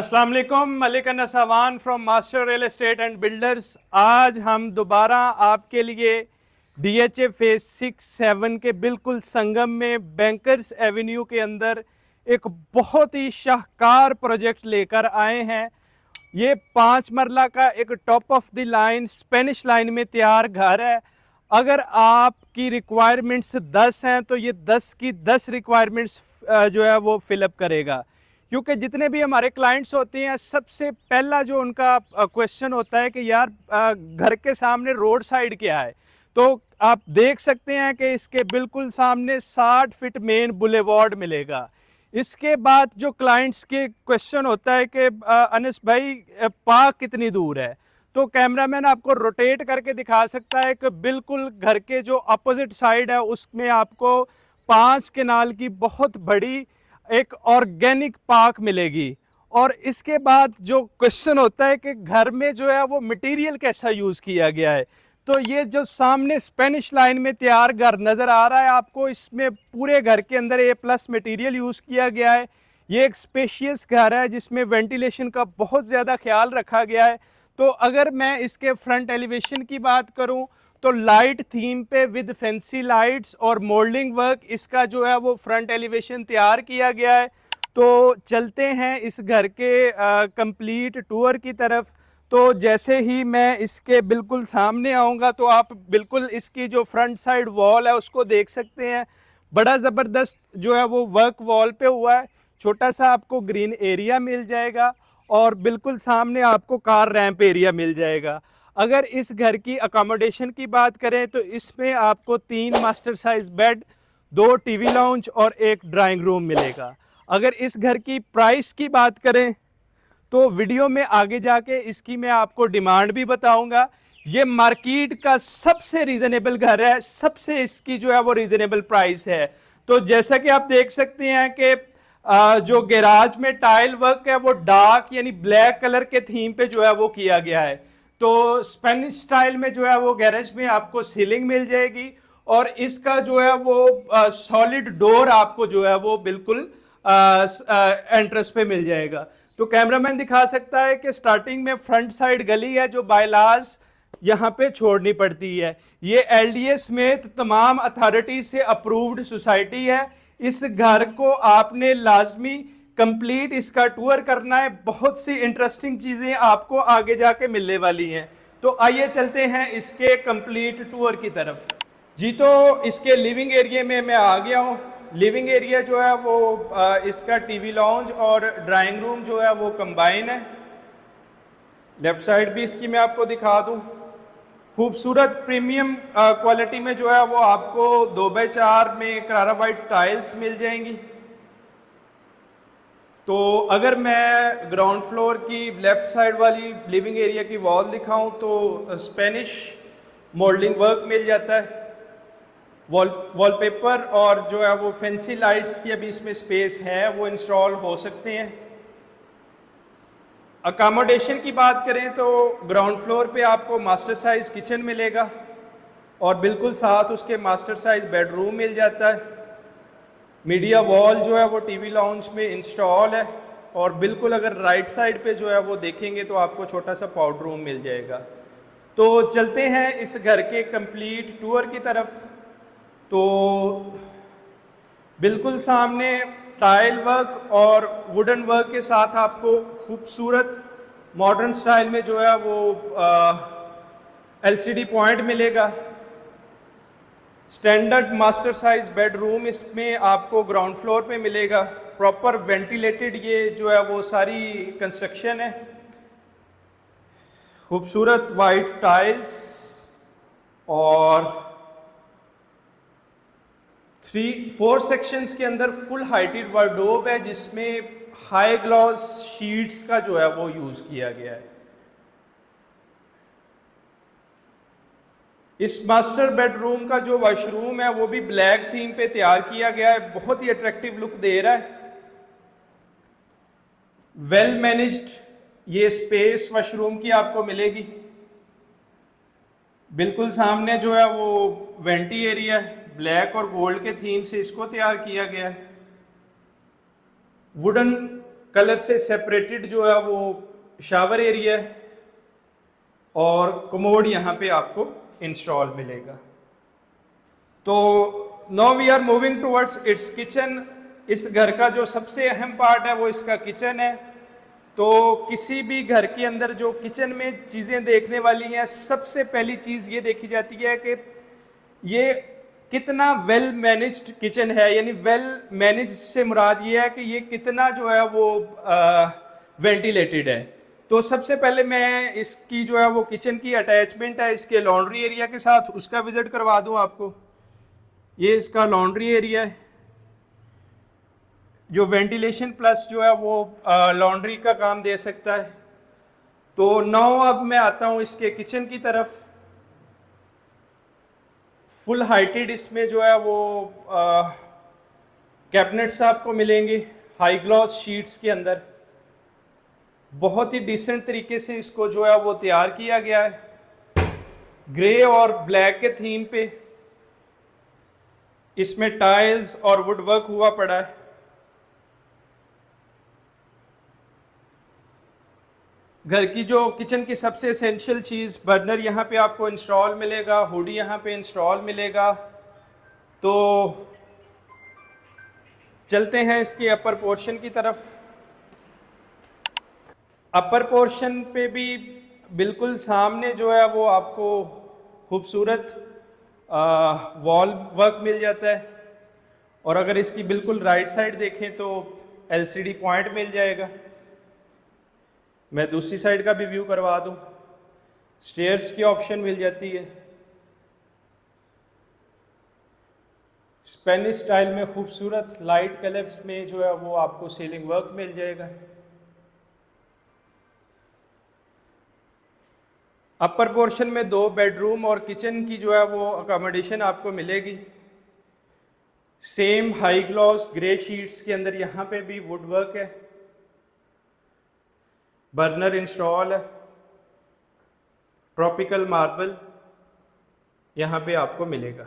अस्सलाम वालेकुम, Malik Nasawan from master real estate and builders. आज हम दोबारा आपके लिए डीएचए फेज 6-7 के बिल्कुल संगम में बैंकर्स एवेन्यू के अंदर एक बहुत ही शाहकार प्रोजेक्ट लेकर आए हैं। ये 5 मरला का एक top of the line Spanish line में तैयार घर है। अगर आपकी रिक्वायरमेंट्स 10 हैं तो ये 10 की 10 रिक्वायरमेंट्स जो है वो फिलअप करेगा, क्योंकि जितने भी हमारे क्लाइंट्स होते हैं सबसे पहला जो उनका क्वेश्चन होता है कि यार घर के सामने रोड साइड क्या है। तो आप देख सकते हैं कि इसके बिल्कुल सामने 60 फीट मेन बुलेवार्ड मिलेगा। इसके बाद जो क्लाइंट्स के क्वेश्चन होता है कि अनस भाई पार्क कितनी दूर है, तो कैमरामैन आपको रोटेट करके दिखा सकता है कि बिल्कुल घर के जो अपोजिट साइड है उसमें आपको 5 केनाल की बहुत बड़ी एक ऑर्गेनिक पार्क मिलेगी। और इसके बाद जो क्वेश्चन होता है कि घर में जो है वो मटेरियल कैसा यूज़ किया गया है, तो ये जो सामने स्पेनिश लाइन में तैयार घर नज़र आ रहा है आपको, इसमें पूरे घर के अंदर A+ मटेरियल यूज़ किया गया है। ये एक स्पेशियस घर है जिसमें वेंटिलेशन का बहुत ज़्यादा ख्याल रखा गया है। तो अगर मैं इसके फ्रंट एलिवेशन की बात करूं तो लाइट थीम पे विद फैंसी लाइट्स और मोल्डिंग वर्क इसका जो है वो फ्रंट एलिवेशन तैयार किया गया है। तो चलते हैं इस घर के कंप्लीट टूर की तरफ। तो जैसे ही मैं इसके बिल्कुल सामने आऊँगा तो आप बिल्कुल इसकी जो फ्रंट साइड वॉल है उसको देख सकते हैं। बड़ा ज़बरदस्त जो है वो वर्क वॉल पे हुआ है। छोटा सा आपको ग्रीन एरिया मिल जाएगा और बिल्कुल सामने आपको कार रैंप एरिया मिल जाएगा। अगर इस घर की अकोमोडेशन की बात करें तो इसमें आपको 3 master size bed, 2 TV lounge और 1 ड्राइंग रूम मिलेगा। अगर इस घर की प्राइस की बात करें तो वीडियो में आगे जाके इसकी मैं आपको डिमांड भी बताऊंगा। ये मार्केट का सबसे रीजनेबल घर है, सबसे इसकी जो है वो रीजनेबल प्राइस है। तो जैसा कि आप देख सकते हैं कि जो गैराज में टाइल वर्क है वो डार्क यानी ब्लैक कलर के थीम पे जो है वो किया गया है। तो स्पेनिश स्टाइल में जो है वो गैरेज में आपको सीलिंग मिल जाएगी और इसका जो है वो सॉलिड डोर आपको जो है वो बिल्कुल एंट्रेंस पे मिल जाएगा। तो कैमरामैन दिखा सकता है कि स्टार्टिंग में फ्रंट साइड गली है जो बायलाज यहाँ पे छोड़नी पड़ती है। ये LDA समेत तमाम अथॉरिटी से अप्रूव्ड सोसाइटी है। इस घर को आपने लाजमी कंप्लीट इसका टूर करना है। बहुत सी इंटरेस्टिंग चीजें आपको आगे जाके मिलने वाली हैं। तो आइए चलते हैं इसके कंप्लीट टूर की तरफ। जी, तो इसके लिविंग एरिया में मैं आ गया हूँ। लिविंग एरिया जो है वो इसका टीवी लॉन्ज और ड्राइंग रूम जो है वो कंबाइन है। लेफ्ट साइड भी इसकी मैं आपको दिखा दूँ। खूबसूरत प्रीमियम क्वालिटी में जो है वो आपको 2x4 में करारा वाइट टाइल्स मिल जाएंगी। तो अगर मैं ग्राउंड फ्लोर की लेफ्ट साइड वाली लिविंग एरिया की वॉल दिखाऊं तो स्पेनिश मोल्डिंग वर्क मिल जाता है। वॉलपेपर और जो है वो फैंसी लाइट्स की अभी इसमें स्पेस है वो इंस्टॉल हो सकते हैं। अकोमोडेशन की बात करें तो ग्राउंड फ्लोर पे आपको मास्टर साइज किचन मिलेगा और बिल्कुल साथ उसके मास्टर साइज बेडरूम मिल जाता है। मीडिया वॉल जो है वो टीवी लाउंज में इंस्टॉल है और बिल्कुल अगर राइट साइड पे जो है वो देखेंगे तो आपको छोटा सा पाउडर रूम मिल जाएगा। तो चलते हैं इस घर के कंप्लीट टूर की तरफ। तो बिल्कुल सामने टाइल वर्क और वुडन वर्क के साथ आपको खूबसूरत मॉडर्न स्टाइल में जो है वो LCD पॉइंट मिलेगा। स्टैंडर्ड मास्टर साइज बेडरूम इसमें आपको ग्राउंड फ्लोर पे मिलेगा। प्रॉपर वेंटिलेटेड ये जो है वो सारी कंस्ट्रक्शन है। खूबसूरत वाइट टाइल्स और 3-4 सेक्शंस के अंदर फुल हाइटेड वार्डरोब है जिसमें हाई ग्लॉस शीट्स का जो है वो यूज किया गया है। इस मास्टर बेडरूम का जो वॉशरूम है वो भी ब्लैक थीम पे तैयार किया गया है, बहुत ही अट्रैक्टिव लुक दे रहा है। वेल मैनेज्ड ये स्पेस वॉशरूम की आपको मिलेगी। बिल्कुल सामने जो है वो वेंटी एरिया है, ब्लैक और गोल्ड के थीम से इसको तैयार किया गया है। वुडन कलर से सेपरेटेड जो है वो शावर एरिया है और कमोड यहाँ पे आपको इंस्टॉल मिलेगा। तो now we are moving towards its kitchen. इस घर का जो सबसे अहम पार्ट है वो इसका किचन है। तो किसी भी घर के अंदर जो किचन में चीज़ें देखने वाली हैं, सबसे पहली चीज़ ये देखी जाती है कि ये कितना वेल मैनेज्ड किचन है। यानी वेल मैनेज्ड से मुराद ये है कि ये कितना जो है वो वेंटिलेटेड है। तो सबसे पहले मैं इसकी जो है वो किचन की अटैचमेंट है इसके लॉन्ड्री एरिया के साथ, उसका विजिट करवा दूं आपको। ये इसका लॉन्ड्री एरिया है जो वेंटिलेशन प्लस जो है वो लॉन्ड्री का काम दे सकता है। तो नाउ अब मैं आता हूं इसके किचन की तरफ। फुल हाइटेड इसमें जो है वो कैबिनेट्स आपको मिलेंगे हाई ग्लॉस शीट्स के अंदर। बहुत ही डिसेंट तरीके से इसको जो है वो तैयार किया गया है, ग्रे और ब्लैक के थीम पे। इसमें टाइल्स और वुड वर्क हुआ पड़ा है। घर की जो किचन की सबसे एसेंशियल चीज़, बर्नर यहाँ पे आपको इंस्टॉल मिलेगा, हुडी यहाँ पे इंस्टॉल मिलेगा। तो चलते हैं इसके अपर पोर्शन की तरफ। अपर पोर्शन पे भी बिल्कुल सामने जो है वो आपको खूबसूरत वॉल वर्क मिल जाता है। और अगर इसकी बिल्कुल राइट साइड देखें तो एलसीडी पॉइंट मिल जाएगा। मैं दूसरी साइड का भी व्यू करवा दूं। स्टेयर्स की ऑप्शन मिल जाती है। स्पेनिश स्टाइल में खूबसूरत लाइट कलर्स में जो है वो आपको सीलिंग वर्क मिल जाएगा। अपर पोर्शन में 2 बेडरूम और किचन की जो है वो अकोमोडेशन आपको मिलेगी। Same high gloss grey sheets के अंदर यहाँ पे भी वुड वर्क है, बर्नर इंस्टॉल है, ट्रॉपिकल मार्बल यहाँ पे आपको मिलेगा।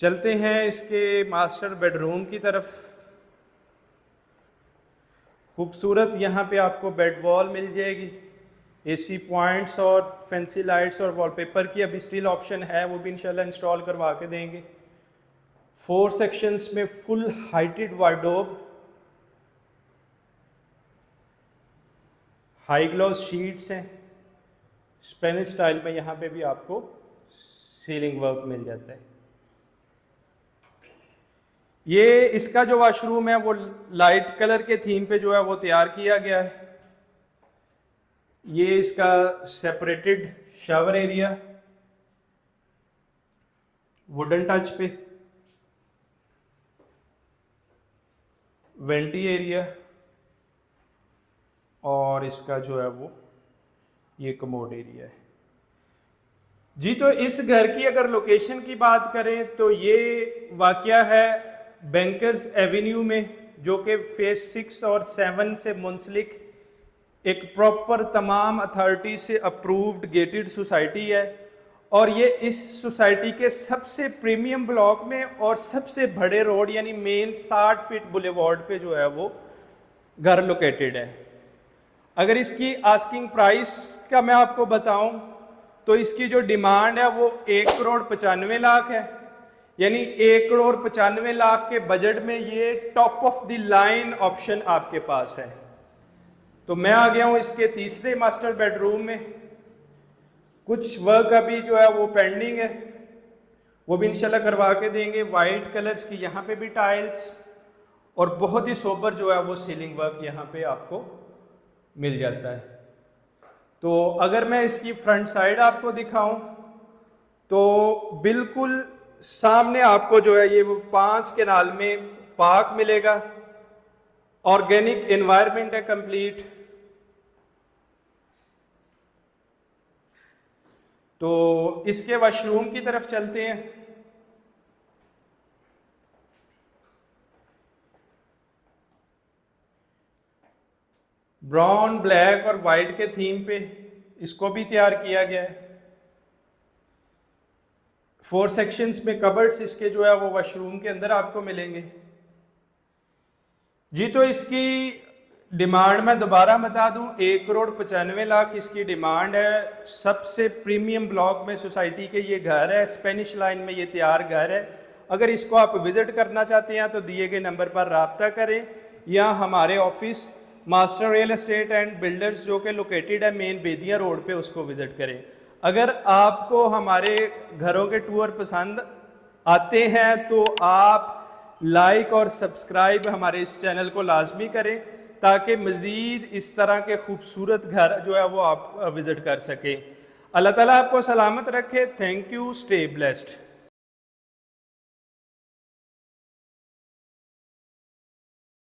चलते हैं इसके मास्टर बेडरूम की तरफ। खूबसूरत यहाँ पे आपको बेड वॉल मिल जाएगी। एसी पॉइंट्स और फैंसी लाइट्स और वॉलपेपर की अभी स्टिल ऑप्शन है, वो भी इंशाल्लाह इंस्टॉल करवा के देंगे। 4 सेक्शंस में full heighted wardrobe, high gloss sheets हैं। स्पेनिश स्टाइल में यहाँ पे भी आपको सीलिंग वर्क मिल जाता है। ये इसका जो वॉशरूम है वो लाइट कलर के थीम पे जो है वो तैयार किया गया है। ये इसका separated shower area, wooden touch पे, वेंटी एरिया और इसका जो है वो ये कमोड एरिया है जी। तो इस घर की अगर लोकेशन की बात करें तो ये वाकया है बैंकर्स एवेन्यू में, जो कि फेज 6 और 7 से मुंसलिक एक प्रॉपर तमाम अथॉरिटी से अप्रूव्ड गेटेड सोसाइटी है। और ये इस सोसाइटी के सबसे प्रीमियम ब्लॉक में और सबसे बड़े रोड यानी मेन 60 फीट बुलेवार्ड पे जो है वो घर लोकेटेड है। अगर इसकी आस्किंग प्राइस का मैं आपको बताऊं तो इसकी जो डिमांड है वो 1,95,00,000 है। यानी 1,95,00,000 के बजट में ये top of the line option आपके पास है। तो मैं आ गया हूं इसके तीसरे मास्टर बेडरूम में। कुछ वर्क अभी जो है वो पेंडिंग है, वो भी इंशाल्लाह करवा के देंगे। वाइट कलर्स की यहाँ पे भी टाइल्स और बहुत ही सोबर जो है वो सीलिंग वर्क यहाँ पे आपको मिल जाता है। तो अगर मैं इसकी फ्रंट साइड आपको दिखाऊं तो बिल्कुल सामने आपको जो है ये वो 5 केनाल में पार्क मिलेगा। ऑर्गेनिक एनवायरनमेंट है कंप्लीट। तो इसके वॉशरूम की तरफ चलते हैं। ब्राउन, ब्लैक और वाइट के थीम पे इसको भी तैयार किया गया है। 4 सेक्शंस में कबर्ड्स इसके जो है वो वॉशरूम के अंदर आपको मिलेंगे जी। तो इसकी डिमांड मैं दोबारा बता दूं, 1,95,00,000 इसकी डिमांड है। सबसे प्रीमियम ब्लॉक में सोसाइटी के ये घर है, स्पेनिश लाइन में ये तैयार घर है। अगर इसको आप विजिट करना चाहते हैं तो दिए गए नंबर पर राब्ता करें या हमारे office master real estate and builders जो कि लोकेटेड है मेन बेदिया रोड पे, उसको विजिट करें। अगर आपको हमारे घरों के टूर पसंद आते हैं तो आप लाइक और सब्सक्राइब हमारे इस चैनल को लाजमी करें ताकि मज़ीद इस तरह के खूबसूरत घर जो है वो आप विज़िट कर सकें। अल्लाह ताला आपको सलामत रखे। Thank you, stay blessed.